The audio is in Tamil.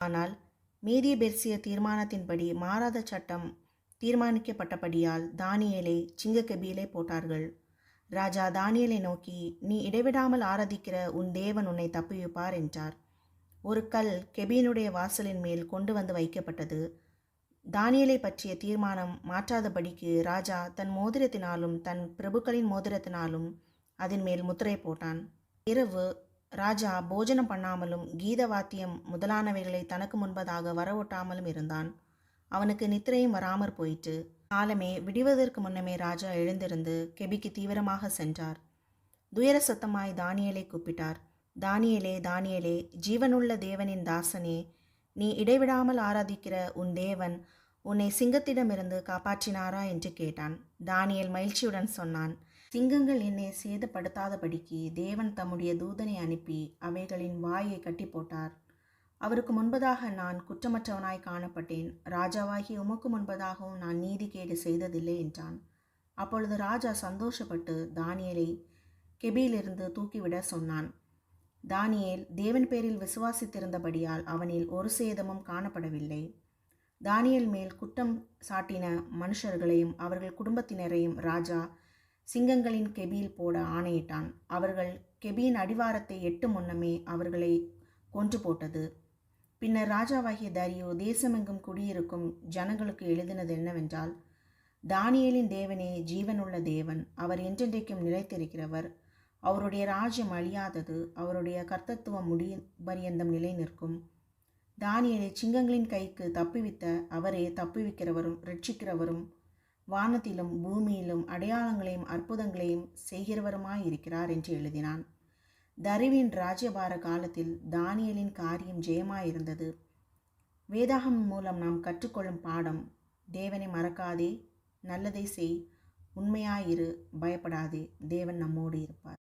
ஆனால் மேதிய பெர்சிய தீர்மானத்தின்படி மாறாத சட்டம் தீர்மானிக்கப்பட்டபடியால் தானியேலை சிங்கக்கெபியிலே போட்டார்கள். ராஜா தானியேலை நோக்கி, நீ இடைவிடாமல் ஆராதிக்கிற உன் தேவன் உன்னை தப்புவிப்பார் என்றார். ஒரு கல் கெபியினுடைய வாசலின் மேல் கொண்டு வந்து வைக்கப்பட்டது. தானியேலை பற்றிய தீர்மானம் மாற்றாதபடிக்கு ராஜா தன் மோதிரத்தினாலும் தன் பிரபுக்களின் மோதிரத்தினாலும் அதன் மேல் முத்திரை போட்டான். இரவு ராஜா போஜனம் பண்ணாமலும் கீத வாத்தியம் முதலானவைகளை தனக்கு முன்பதாக வரவொட்டாமலும் இருந்தான். அவனுக்கு நித்திரையும் வராமற் போயிற்று. காலமே விடிவதற்கு முன்னமே ராஜா எழுந்திருந்து கெபிக்கு தீவிரமாக சென்றார். துயர சத்தமாய் தானியேலை கூப்பிட்டார். தானியேலே, தானியேலே, ஜீவனுள்ள தேவனின் தாசனே, நீ இடைவிடாமல் ஆராதிக்கிற உன் தேவன் உன்னை சிங்கத்திடமிருந்து காப்பாற்றினாரா என்று கேட்டான். தானியேல் மகிழ்ச்சியுடன் சொன்னான், சிங்கங்கள் என்னை சேதப்படுத்தாதபடிக்கு தேவன் தம்முடைய தூதனை அனுப்பி அவைகளின் வாயை கட்டி போட்டார். அவருக்கு முன்பதாக நான் குற்றமற்றவனாய் காணப்பட்டேன். ராஜாவாகிய உமக்கு முன்பதாகவும் நான் நீதிகேடு செய்ததில்லை என்றான். அப்பொழுது ராஜா சந்தோஷப்பட்டு தானியேலை கெபியிலிருந்து தூக்கிவிட சொன்னான். தானியேல் தேவன் பேரில் விசுவாசித்திருந்தபடியால் அவனில் ஒரு சேதமும் காணப்படவில்லை. தானியேல் மேல் குற்றம் சாட்டின மனுஷர்களையும் அவர்கள் குடும்பத்தினரையும் ராஜா சிங்கங்களின் கெபியில் போட ஆணையிட்டான். அவர்கள் கெபியின் அடிவாரத்தை எட்டு முன்னமே அவர்களை கொன்று போட்டது. பின்னர் ராஜாவாகிய தரியு தேசமெங்கும் குடியிருக்கும் ஜனங்களுக்கு எழுதினது என்னவென்றால், தானியேலின் தேவனே ஜீவனுள்ள தேவன், அவர் என்றென்றைக்கும் நிலைத்திருக்கிறவர். அவருடைய ராஜ்யம் அழியாதது, அவருடைய கர்த்தத்துவம் பரியந்தம் நிலை நிற்கும். தானியேலை சிங்கங்களின் கைக்கு தப்புவித்த அவரே தப்புவிக்கிறவரும் இரட்சிக்கிறவரும் வானத்திலும் பூமியிலும் அடையாளங்களையும் அற்புதங்களையும் செய்கிறவருமாயிருக்கிறார் என்று எழுதினான். தரிவின் ராஜ்யபார காலத்தில் தானியேலின் காரியம் ஜெயமாயிருந்தது. வேதாகம் மூலம் நாம் கற்றுக்கொள்ளும் பாடம், தேவனை மறக்காதே, நல்லதை செய், உண்மையாயிரு, பயப்படாதே, தேவன் நம்மோடு இருப்பார்.